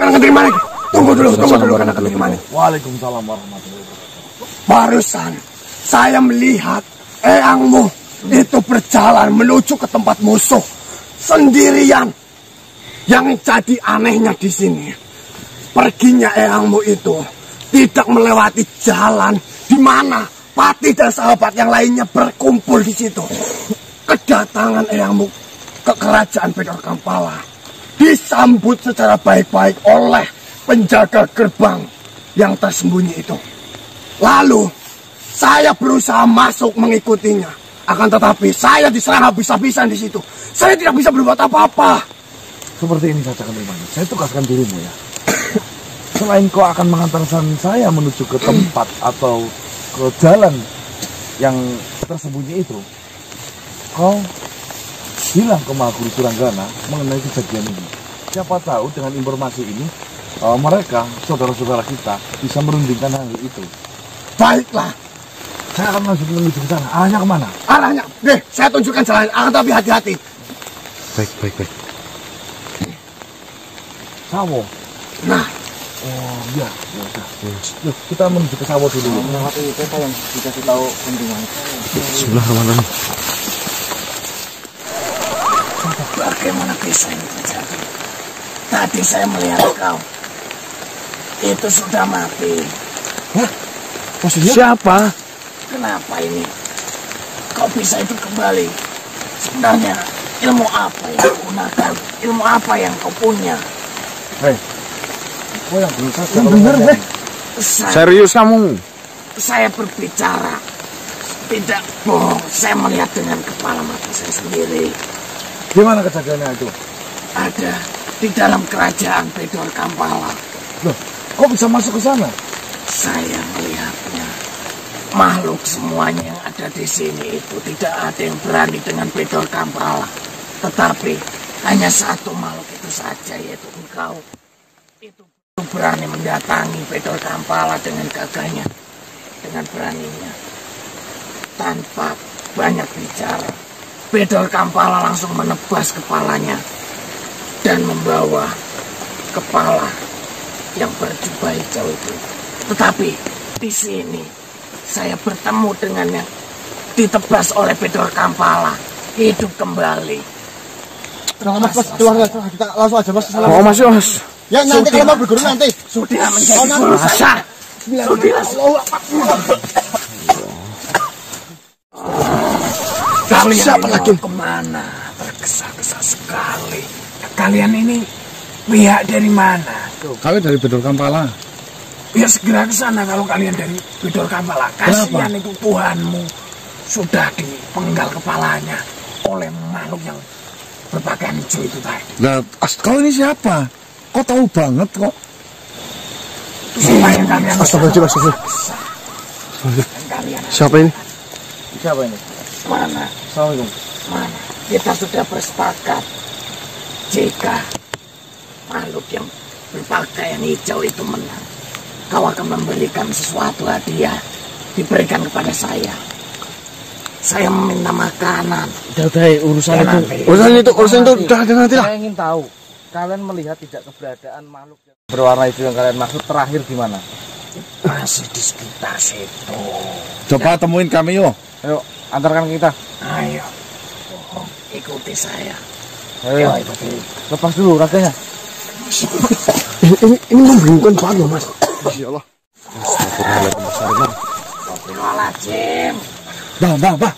Kalian ketemu mana? Tunggu dulu kalian ketemu mana? Waalaikumsalam warahmatullahi wabarakatuh. Barusan saya melihat eyangmu itu berjalan menuju ke tempat musuh sendirian. Yang jadi anehnya di sini, perginya eyangmu itu tidak melewati jalan di mana Patih dan sahabat yang lainnya berkumpul di situ. Kedatangan eyangmu ke kerajaan Bedor Kampala disambut secara baik-baik oleh penjaga gerbang yang tersembunyi itu. Lalu saya berusaha masuk mengikutinya, akan tetapi saya diserang habis-habisan di situ. Saya tidak bisa berbuat apa-apa. Seperti ini saja Kanjeng. Saya tugaskan dirimu ya. Selain kau akan mengantarkan saya menuju ke tempat atau ke jalan yang tersembunyi itu, kau bilang ke Mahaguru Suranggana mengenai kejadian ini. Siapa tahu dengan informasi ini mereka, saudara-saudara kita, bisa merundingkan hal itu. Baiklah, saya akan langsung menuju ke sana. Arahnya kemana? Arahnya, saya tunjukkan jalan. Akan tapi hati-hati. Baik. Sawo. Nah. Oh iya, ya udah. Yuk, kita menuju ke Sawo dulu. Melewati peta yang dikasih tahu kunjungan. Bismillahirrahmanirrahim. Bagaimana bisa ini terjadi? Tadi saya melihat kau. Itu sudah mati. Hah? Maksudnya? Siapa? Kenapa ini? Kau bisa hidup kembali? Sebenarnya ilmu apa yang kau gunakan? Ilmu apa yang kau punya? Hei, kau yang bener deh. Serius kamu? Saya berbicara. Tidak bohong. Saya melihat dengan kepala mata saya sendiri. Gimana kejadiannya itu? Ada di dalam kerajaan Bedor Kampala. Loh, kok bisa masuk ke sana? Saya melihatnya. Makhluk semuanya yang ada di sini itu tidak ada yang berani dengan Bedor Kampala. Tetapi hanya satu makhluk itu saja, yaitu engkau. Itu berani mendatangi Bedor Kampala dengan gagahnya, dengan beraninya, tanpa banyak bicara. Bedor Kampala langsung menebas kepalanya dan membawa kepala yang berjubah hijau itu. Tetapi di sini saya bertemu dengan yang ditebas oleh Bedor Kampala, hidup kembali. Mas, keluar kita langsung aja Mas. Oh, Mas. Ya nanti kalau mau berguru nanti. Sudah menjadi guru saya. Kalian siapa lagi kemana? Tergesa-gesa sekali. Kalian ini pihak dari mana? Kami dari Bedor Kampala. Ya segera ke sana kalau kalian dari Bedor Kampala. Kasihan itu Tuhanmu sudah dipenggal kepalanya oleh makhluk yang berpakaian hijau itu tadi. Nah, kau ini siapa? Kau tahu banget kok. Supaya kalian Astagfirullah. Siapa ini? Siapa ini? Mana? Assalamualaikum. Mana? Kita sudah bersepakat jika makhluk yang berpakaian hijau itu menang, kau akan memberikan sesuatu hadiah, diberikan kepada saya. Saya meminta makanan. Udah urusan itu udah nanti lah. Saya ingin tahu, kalian melihat tidak keberadaan makhluk yang berwarna itu yang kalian maksud terakhir di mana? Masih di sekitar situ. Coba temuin kami yuk. Ayo, antarkan kita. Ayo, ikuti saya. Ayo, ikuti. Lepas dulu raganya. Ini membingungkan banget, Mas. Ya Allah. Astagfirullahaladzim.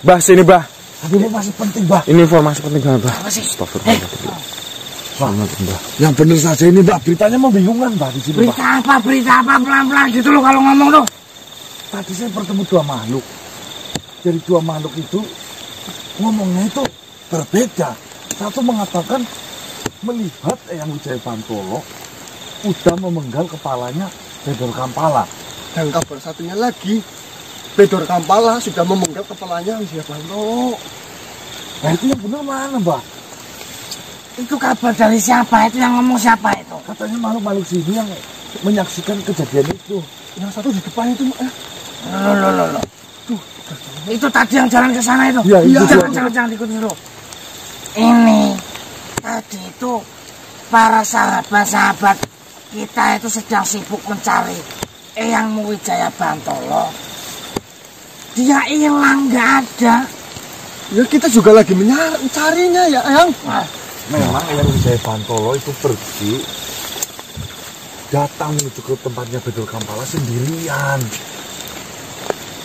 Bah, sini, Bah. Tapi ini masih penting, Bah. Ini informasi penting banget, Bah. Apa sih? Astagfirullahaladzim. Yang benar saja ini, Mbak. Beritanya membingungkan, Mbak, di sini, Mbak. Berita apa, pelan-pelan gitu loh kalau ngomong tuh. Tadi saya bertemu dua makhluk. Dari dua makhluk itu, ngomongnya itu berbeda. Satu mengatakan melihat Eyang Wijaya Bantolo udah memenggal kepalanya Bedor Kampala. Dan kabar satunya lagi, Bedor Kampala sudah memenggal kepalanya Wijaya Bantolo. Nah itu yang benar mana, Mbak? Itu kabar dari siapa? Itu yang ngomong siapa itu? Katanya makhluk-makhluk sini yang menyaksikan kejadian itu. Yang satu di depan itu, Loh. Itu tadi yang jalan ke sana itu. Iya, Jangan ikutin dulu. Ini tadi itu para sahabat-sahabat kita itu sedang sibuk mencari Eyang Wijaya Bantolo. Dia hilang, nggak ada. Ya kita juga lagi mencarinya ya, Eyang. Memang Eyang Wijaya Bantolo itu pergi datang menuju ke tempatnya Bedul Kampala sendirian.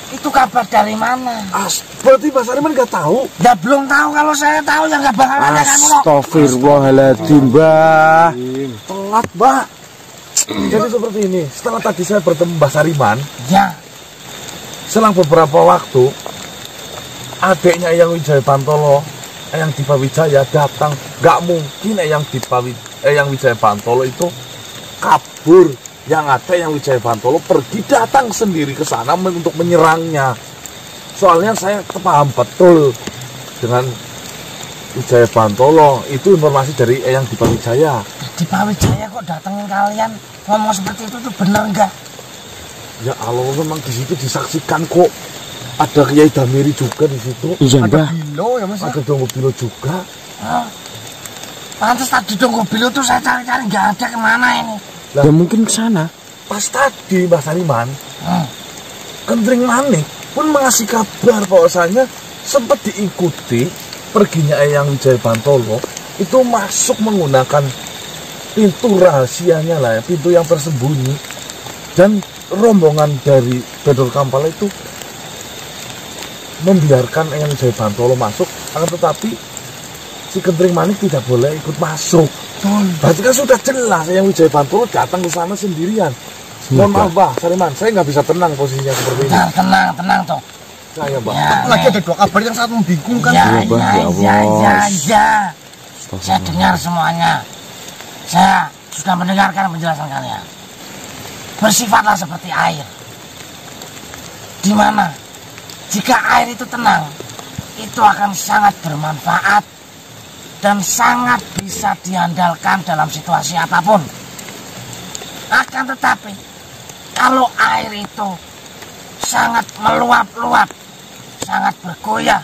Itu kabar dari mana? Berarti Mbak Sariman nggak tahu? Ya belum tahu, kalau saya tahu ya nggak bakal ada kamu. Astagfirullahaladzim, Mbah. Telat, Mbak. Jadi seperti ini, setelah tadi saya bertemu Mbak Sariman, ya, selang beberapa waktu, adiknya Eyang Wijaya Bantolo, Eyang Dipa Wijaya datang. Nggak mungkin Eyang Wijaya Bantolo itu kabur. Yang ada Eyang Wijaya Bantolo pergi datang sendiri ke sana untuk menyerangnya. Soalnya saya paham betul dengan Wijaya Bantolo. Itu informasi dari Eyang Dipa Wijaya. Dipa Wijaya kok datengin kalian ngomong seperti itu tuh bener nggak? Ya Allah, memang di situ disaksikan kok. Ada Kiai Damiri juga di situ. Iya, ada Mbah. Bilo ya Mas. Ada Dongo Bilo juga. Pantes tadi Dongo Bilo tuh saya cari-cari nggak ada, kemana ini? Ya mungkin ke sana. Pas tadi Mbak Sariman, Kentring Manik pun mengasih kabar bahwasanya sempat diikuti perginya Eyang Wijaya Bantolo itu masuk menggunakan pintu rahasianya lah ya, pintu yang tersembunyi, dan rombongan dari Bedul Kampala itu membiarkan Eyang Wijaya Bantolo masuk, akan tetapi si Kentring Manik tidak boleh ikut masuk. Berarti kan sudah jelas Eyang Wijaya Bantolo datang ke sana sendirian. Mohon maaf, Mbah Sariman, saya nggak bisa tenang posisinya seperti ini. Tenang toh. Saya, Mbah. Ya, Lagi ada dua kabar yang sangat membingungkan. Ya. Saya dengar semuanya. Saya sudah mendengarkan penjelasan kalian. Bersifatlah seperti air. Di mana jika air itu tenang, itu akan sangat bermanfaat dan sangat bisa diandalkan dalam situasi apapun. Akan tetapi, kalau air itu sangat meluap-luap, sangat bergoyah,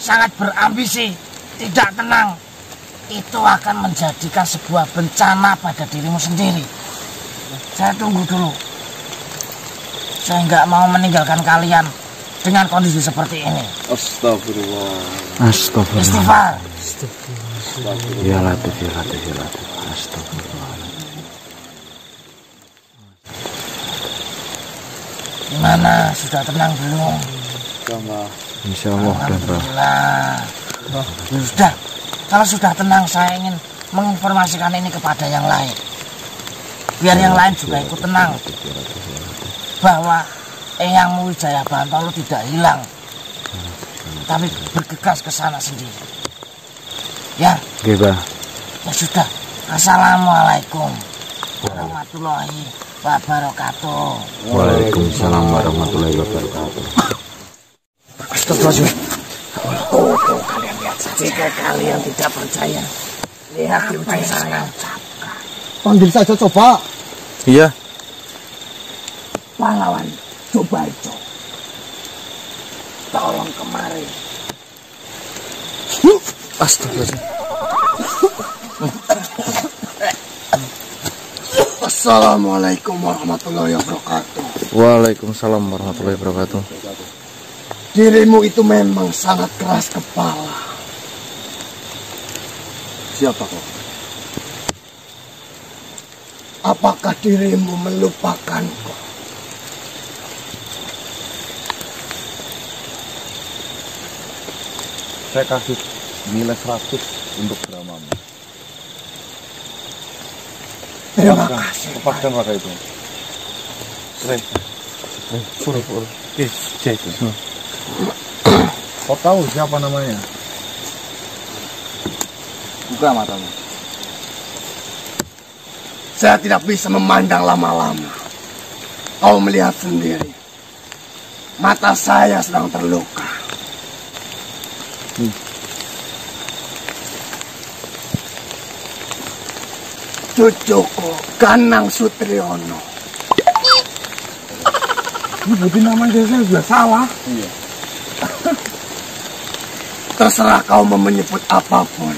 sangat berambisi, tidak tenang, itu akan menjadikan sebuah bencana pada dirimu sendiri. Saya tunggu dulu. Saya nggak mau meninggalkan kalian dengan kondisi seperti ini. Astagfirullah. Istighfar. Ya Latif. Astagfirullah. Gimana? Sudah tenang belum? Insya Allah. Alhamdulillah. Sudah. Kalau sudah tenang, saya ingin menginformasikan ini kepada yang lain. Biar yang lain juga ikut tenang. Bahwa Eyang Wijaya Bantolo tidak hilang, tapi bergegas ke sana sendiri. Ya. Oke, Mbah. Ya sudah. Assalamualaikum warahmatullahi wabarakatuh. Waalaikumsalam warahmatullahi wabarakatuh. Astagfirullahaladzim. Tuh, kalian lihat saja. Jika kalian tidak percaya, lihat di ujung sana. Panggil saja coba. Iya. Pahlawan Cobarjo, tolong kemari. Astagfirullahaladzim. Assalamualaikum warahmatullahi wabarakatuh. Waalaikumsalam warahmatullahi wabarakatuh. Dirimu itu memang sangat keras kepala. Siapa kau? Apakah dirimu melupakanku? Saya kasih nilai 100 untuk dramamu. Terima kasih. Lepaskan pakai itu. Pur. Kau tahu siapa namanya? Buka matamu. Saya tidak bisa memandang lama-lama. Kau melihat sendiri. Mata saya sedang terluka. Cucuku, Ganang Sutriono. Nyebutin namanya saya sudah salah. Iya. Terserah kau mau menyebut apapun.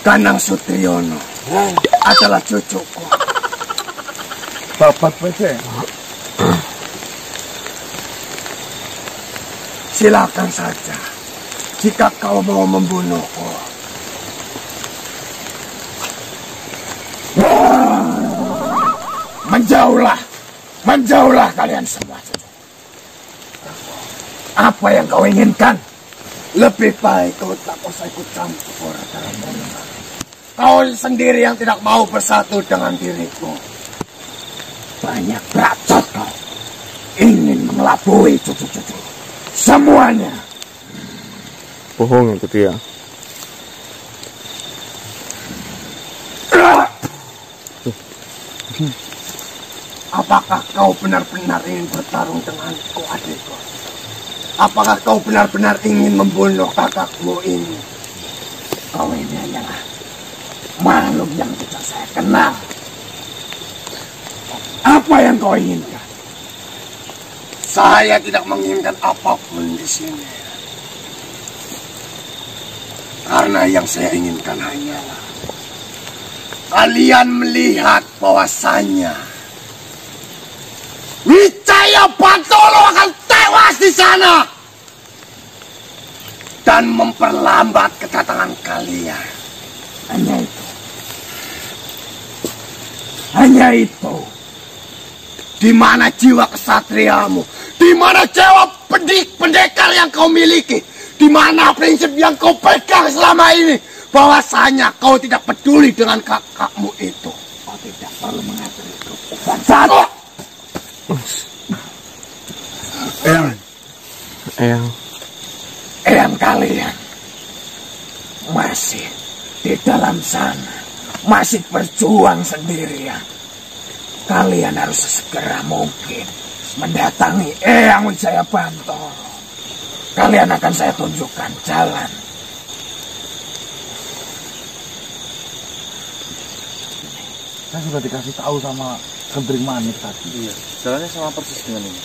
Ganang Sutriono adalah cucuku. Babat PC. Silakan saja. Jika kau mau membunuhku. Menjauhlah. Menjauhlah kalian semua. Apa yang kau inginkan? Lebih baik kau tak usah ikut campur dalam urusan. Kau sendiri yang tidak mau bersatu dengan diriku. Banyak bacot kau. Ingin mengelabui cucu-cucu. Semuanya. Bohong itu dia. Apakah kau benar-benar ingin bertarung denganku, adikku? Apakah kau benar-benar ingin membunuh kakakmu ini? Kau ini hanyalah makhluk yang tidak saya kenal. Apa yang kau inginkan? Saya tidak menginginkan apapun di sini. Karena yang saya inginkan hanyalah kalian melihat bahwasannya Wijaya Bantolo akan tewas di sana dan memperlambat kedatangan kalian. Hanya itu. Hanya itu. Di mana jiwa kesatriamu? Di mana jiwa pendekar yang kau miliki? Di mana prinsip yang kau pegang selama ini? Bahwasanya kau tidak peduli dengan kakakmu itu. Kau tidak perlu mengatur itu. Bangsat! Eyang kalian masih di dalam sana, masih berjuang sendirian. Kalian harus sesegera mungkin mendatangi Eyang Wijaya Bantolo. Kalian akan saya tunjukkan jalan. Saya sudah dikasih tahu sama Kendring Manik tadi. Iya, jalannya sama persis dengan ini.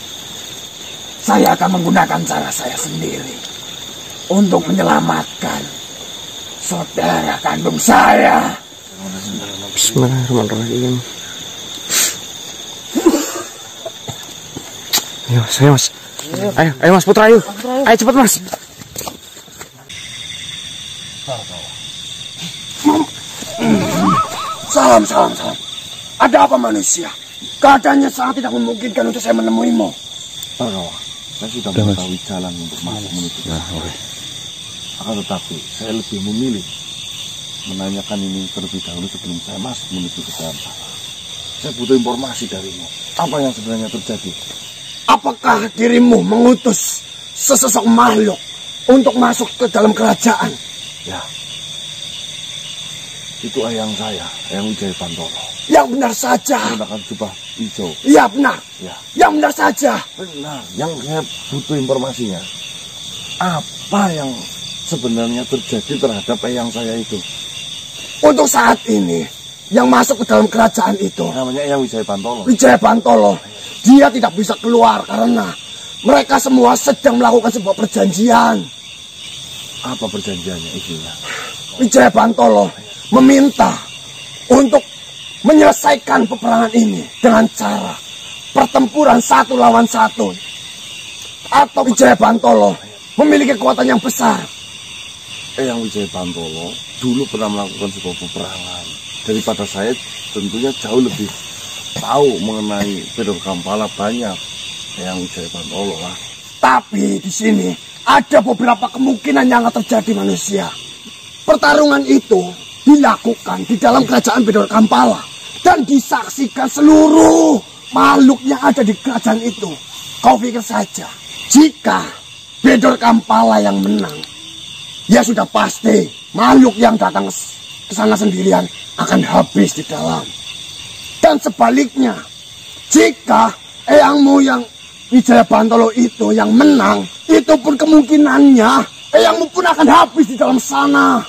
Saya akan menggunakan cara saya sendiri untuk menyelamatkan saudara kandung saya. Bismillahirrahmanirrahim. Ayo, saya mas. Ayo mas Putra, ayo. Ayo cepat mas. Salam. Ada apa manusia? Keadaannya sangat tidak memungkinkan untuk saya menemuimu. Parkawa, saya sudah mengetahui jalan untuk masuk menuju ke sana. Akan tetapi, saya lebih memilih menanyakan ini terlebih dahulu sebelum saya masuk menuju ke dalam sana. Saya butuh informasi darimu. Apa yang sebenarnya terjadi? Apakah dirimu mengutus sesosok makhluk untuk masuk ke dalam kerajaan? Ya. Itu ayang saya, Eyang Wijaya Bantolo. Yang benar saja. Menggunakan jubah hijau. Iya benar. Ya. Yang benar saja. Benar. Yang saya butuh informasinya. Apa yang sebenarnya terjadi terhadap eyang saya itu? Untuk saat ini, yang masuk ke dalam kerajaan itu Namanya Eyang Wijaya Bantolo. Wijaya Bantolo. Dia tidak bisa keluar karena mereka semua sedang melakukan sebuah perjanjian. Apa perjanjiannya isinya? Wijaya Bantolo meminta untuk menyelesaikan peperangan ini dengan cara pertempuran 1 lawan 1. Atau Wijaya Bantolo memiliki kekuatan yang besar. Eyang Wijaya Bantolo dulu pernah melakukan sebuah peperangan. Daripada saya tentunya jauh lebih tahu mengenai Pedor Kampala banyak. Eyang Wijaya Bantolo lah. Tapi di sini ada beberapa kemungkinan yang akan terjadi manusia. Pertarungan itu dilakukan di dalam kerajaan Pedor Kampala dan disaksikan seluruh makhluk yang ada di kerajaan itu. Kau pikir saja, jika Pedor Kampala yang menang, ya sudah pasti makhluk yang datang ke sana sendirian akan habis di dalam. Dan sebaliknya, jika eyangmu yang Wijaya Bantolo itu yang menang, itu pun kemungkinannya eyangmu pun akan habis di dalam sana.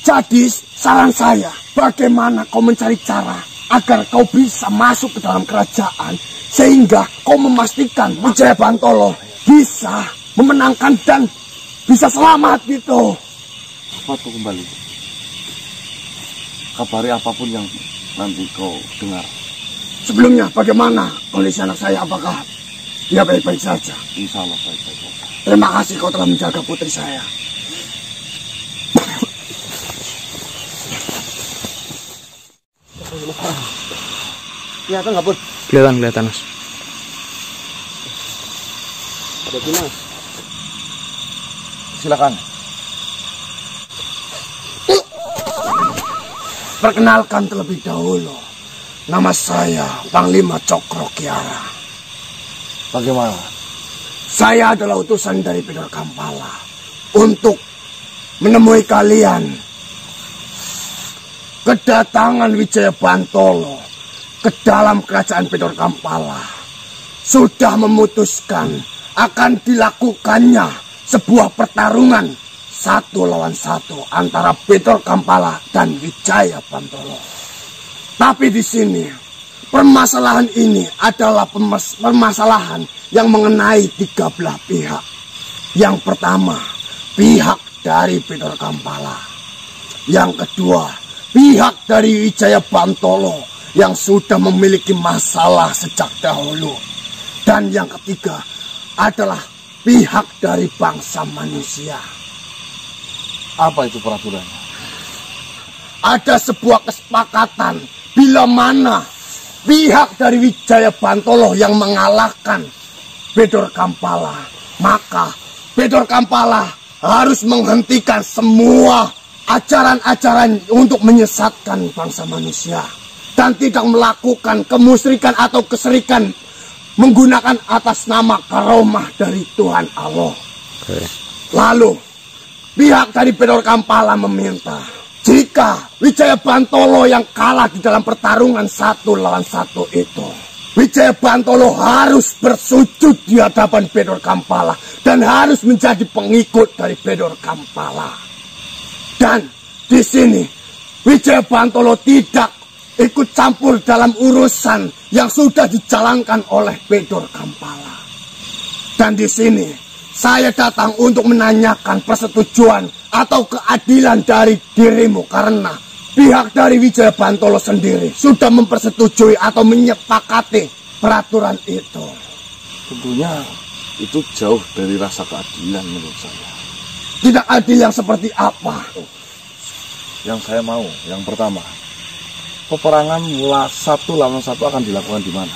Jadi saran saya, bagaimana kau mencari cara agar kau bisa masuk ke dalam kerajaan sehingga kau memastikan Wijaya Bantolo bisa memenangkan dan bisa selamat gitu. Cepat kau kembali. Kabari apapun yang nanti kau dengar. Sebelumnya bagaimana kondisi anak saya? Apakah dia baik-baik saja? Insya Allah baik-baik saja. Terima kasih kau telah menjaga putri saya. Kelihatan nggak, Pur? Kelihatan, Mas. Jadi, Mas. Silakan. Perkenalkan terlebih dahulu. Nama saya Panglima Cokro Kiara. Bagaimana? Saya adalah utusan dari Pedor Kampala untuk menemui kalian. Kedatangan Wijaya Bantolo ke dalam kerajaan Pedor Kampala sudah memutuskan akan dilakukannya sebuah pertarungan 1 lawan 1 antara Pedor Kampala dan Wijaya Bantolo. Tapi di sini permasalahan ini adalah permasalahan yang mengenai 3 belah pihak. Yang pertama, pihak dari Pedor Kampala. Yang kedua, pihak dari Wijaya Bantolo yang sudah memiliki masalah sejak dahulu. Dan yang ketiga adalah pihak dari bangsa manusia. Apa itu peraturannya? Ada sebuah kesepakatan bila mana pihak dari Wijaya Bantolo yang mengalahkan Pedor Kampala, maka Pedor Kampala harus menghentikan semua ajaran-ajaran untuk menyesatkan bangsa manusia dan tidak melakukan kemusyrikan atau keserikan menggunakan atas nama karomah dari Tuhan Allah. Lalu pihak dari Pedor Kampala meminta jika Wijaya Bantolo yang kalah di dalam pertarungan 1 lawan 1 itu, Wijaya Bantolo harus bersujud di hadapan Pedor Kampala dan harus menjadi pengikut dari Pedor Kampala. Dan di sini Wijaya Bantolo tidak ikut campur dalam urusan yang sudah dijalankan oleh Pedor Kampala. Dan di sini saya datang untuk menanyakan persetujuan atau keadilan dari dirimu karena pihak dari Wijaya Bantolo sendiri sudah mempersetujui atau menyepakati peraturan itu. Tentunya itu jauh dari rasa keadilan menurut saya. Tidak adil yang seperti apa? Yang saya mau, yang pertama, peperangan 1 lawan 1 akan dilakukan di mana?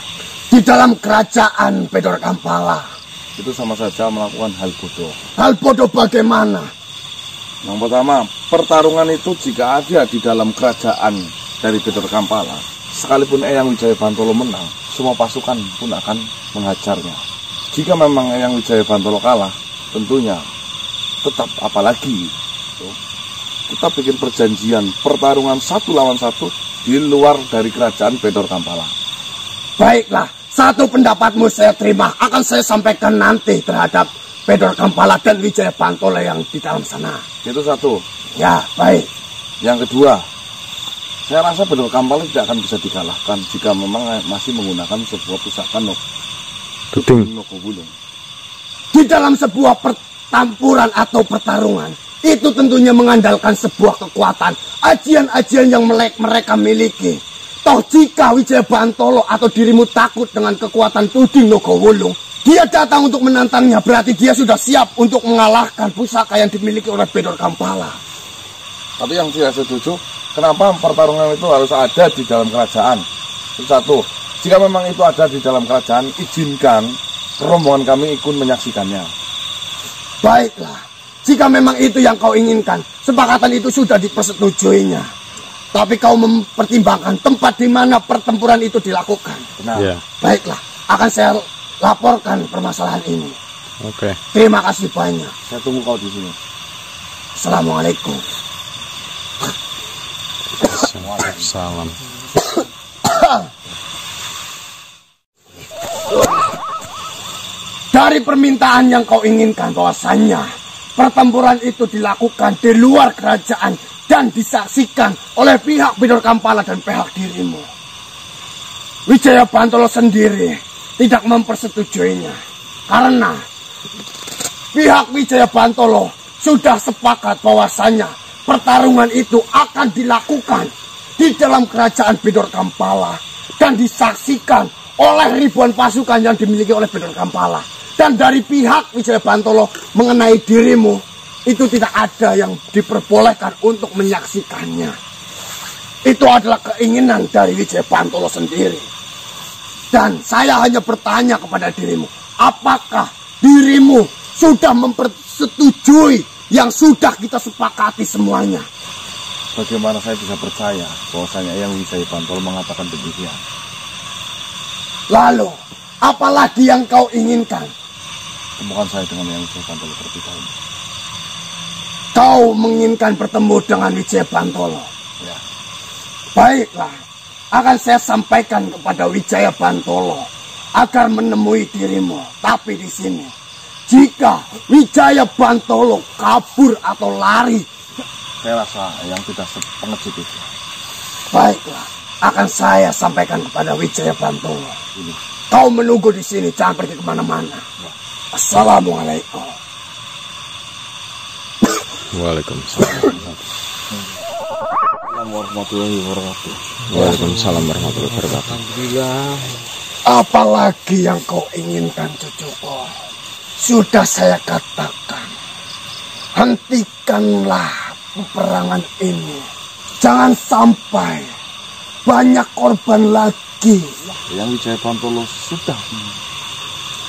Di dalam kerajaan Pedor Kampala. Itu sama saja melakukan hal bodoh. Hal bodoh bagaimana? Yang pertama, pertarungan itu jika ada di dalam kerajaan dari Pedor Kampala, sekalipun Eyang Wijaya Bantolo menang, semua pasukan pun akan menghajarnya. Jika memang Eyang Wijaya Bantolo kalah, tentunya tetap apalagi kita bikin perjanjian pertarungan 1 lawan 1 di luar dari kerajaan Pedor Kampala. Baiklah, satu pendapatmu saya terima, akan saya sampaikan nanti terhadap Pedor Kampala dan Wijaya Bantolo yang di dalam sana. Itu satu. Ya, baik. Yang kedua, saya rasa Pedor Kampala tidak akan bisa dikalahkan jika memang masih menggunakan sebuah pusaka Nogowulung. Di dalam sebuah pertempuran atau pertarungan, itu tentunya mengandalkan sebuah kekuatan, ajian-ajian yang mereka miliki. Toh jika Wijaya Bantolo atau dirimu takut dengan kekuatan tuding Nogowulung, dia datang untuk menantangnya, berarti dia sudah siap untuk mengalahkan pusaka yang dimiliki oleh Pedor Kampala. Tapi yang tidak setuju, kenapa pertarungan itu harus ada di dalam kerajaan? Itu satu. Jika memang itu ada di dalam kerajaan, izinkan rombongan kami ikut menyaksikannya. Baiklah, jika memang itu yang kau inginkan, sepakatan itu sudah dipersetujuinya. Tapi kau mempertimbangkan tempat di mana pertempuran itu dilakukan. Benar. Ya. Baiklah, akan saya laporkan permasalahan ini. Oke. Terima kasih banyak. Saya tunggu kau di sini. Assalamualaikum. Salam. Dari permintaan yang kau inginkan bahwasannya pertempuran itu dilakukan di luar kerajaan dan disaksikan oleh pihak Pedor Kampala dan pihak dirimu, Wijaya Bantolo sendiri tidak mempersetujuinya karena pihak Wijaya Bantolo sudah sepakat bahwasannya pertarungan itu akan dilakukan di dalam kerajaan Pedor Kampala dan disaksikan oleh ribuan pasukan yang dimiliki oleh Bedor Kampala. Dan dari pihak Wijaya Bantolo mengenai dirimu, itu tidak ada yang diperbolehkan untuk menyaksikannya. Itu adalah keinginan dari Wijaya Bantolo sendiri. Dan saya hanya bertanya kepada dirimu, apakah dirimu sudah mempersetujui yang sudah kita sepakati semuanya? Bagaimana saya bisa percaya bahwasanya Eyang Wijaya Bantolo mengatakan demikian? Lalu, apalagi yang kau inginkan? Temukan saya dengan Eyang Wijaya Bantolo terlebih dahulu. Kau menginginkan bertemu dengan Wijaya Bantolo? Ya. Baiklah, akan saya sampaikan kepada Wijaya Bantolo agar menemui dirimu. Tapi di sini, jika Wijaya Bantolo kabur atau lari, saya rasa yang tidak sepengecut itu. baiklah, akan saya sampaikan kepada Wijaya Bantolo. Ini. Kau menunggu di sini, jangan pergi kemana-mana. Assalamualaikum. Waalaikumsalam. Assalamualaikum warahmatullahi wabarakatuh. Waalaikumsalam warahmatullahi wabarakatuh. Alhamdulillah. Apalagi yang kau inginkan, cucuku? Sudah saya katakan, hentikanlah peperangan ini. Jangan sampai banyak korban lagi. Eyang Wijaya Bantolo sudah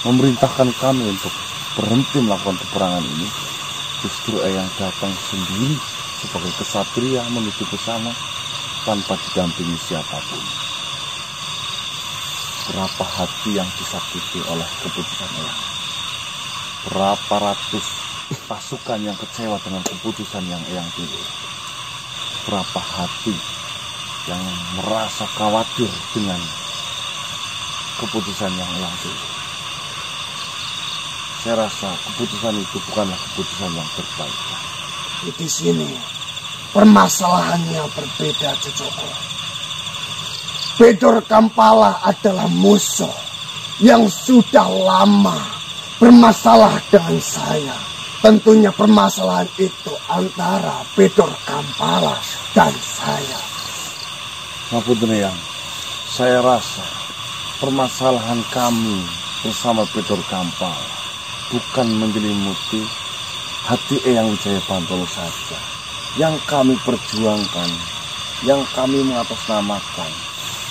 memerintahkan kami untuk berhenti melakukan peperangan ini. Justru Eyang datang sendiri sebagai kesatria menuju ke sana tanpa didampingi siapapun. Berapa hati yang disakiti oleh keputusan Eyang? Berapa ratus pasukan yang kecewa dengan keputusan yang Eyang pilih? Berapa hati yang merasa khawatir dengan keputusan yang Eyang pilih? Saya rasa keputusan itu bukanlah keputusan yang terbaik. Di sini permasalahannya berbeda, cucuku. Bedor Kampala adalah musuh yang sudah lama bermasalah dengan saya. Tentunya permasalahan itu antara Bedor Kampala dan saya. Ngapunten Eyang, saya rasa permasalahan kami bersama Bedor Kampala bukan menyelimuti hati Eyang Wijaya Bantolo saja. Yang kami perjuangkan, yang kami mengatasnamakan,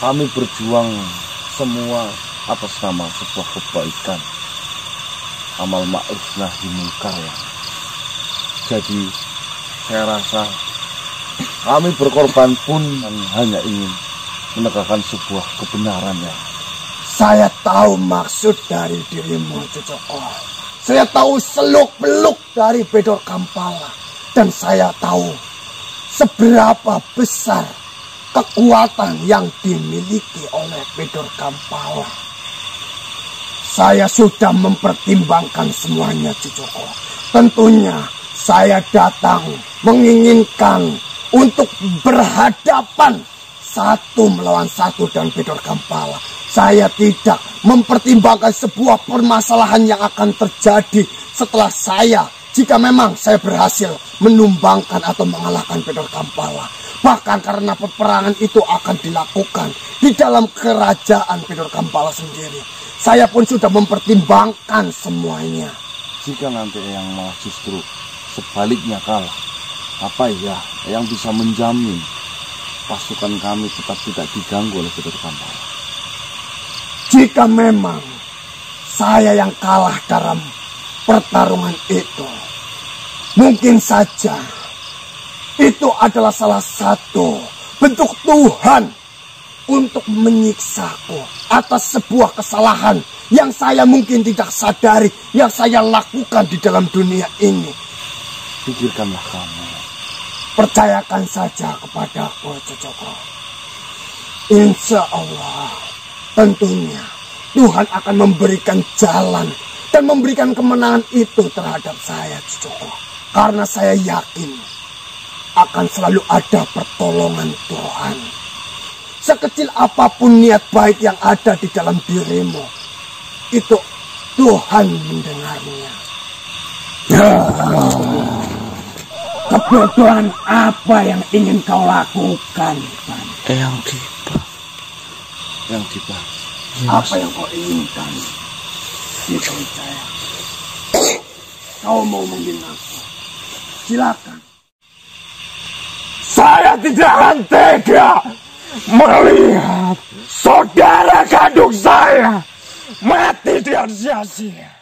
kami berjuang semua atas nama sebuah kebaikan, amal ma'ruf nahi munkar. Jadi saya rasa kami berkorban pun hanya ingin menegakkan sebuah kebenaran. Saya tahu maksud dari dirimu, cucuku. Saya tahu seluk-beluk dari Bedor Kampala. Dan saya tahu seberapa besar kekuatan yang dimiliki oleh Bedor Kampala. Saya sudah mempertimbangkan semuanya, cucuku. Tentunya saya datang menginginkan untuk berhadapan satu melawan satu dengan Bedor Kampala. Saya tidak mempertimbangkan sebuah permasalahan yang akan terjadi setelah saya, jika memang saya berhasil menumbangkan atau mengalahkan Bedor Kampala. Bahkan karena peperangan itu akan dilakukan di dalam kerajaan Bedor Kampala sendiri. Saya pun sudah mempertimbangkan semuanya. Jika nanti Eyang malah justru sebaliknya kalah, apa ya yang bisa menjamin pasukan kami tetap tidak diganggu oleh Bedor Kampala? Jika memang saya yang kalah dalam pertarungan itu, mungkin saja itu adalah salah satu bentuk Tuhan untuk menyiksaku atas sebuah kesalahan yang saya mungkin tidak sadari, yang saya lakukan di dalam dunia ini. Pikirkanlah kamu. Percayakan saja kepadaku, cucuku. Insya Allah, tentunya Tuhan akan memberikan jalan dan memberikan kemenangan itu terhadap saya, cucuku. Karena saya yakin akan selalu ada pertolongan Tuhan. Sekecil apapun niat baik yang ada di dalam dirimu, itu Tuhan mendengarnya. Kebodohan apa yang ingin kau lakukan, Pan? Eyang Dipa. yang kita. Apa yang kau inginkan? Itu saya. Kau mau menghina aku? Silakan. Saya tidak akan tega melihat saudara kandung saya mati dengan sia-sia.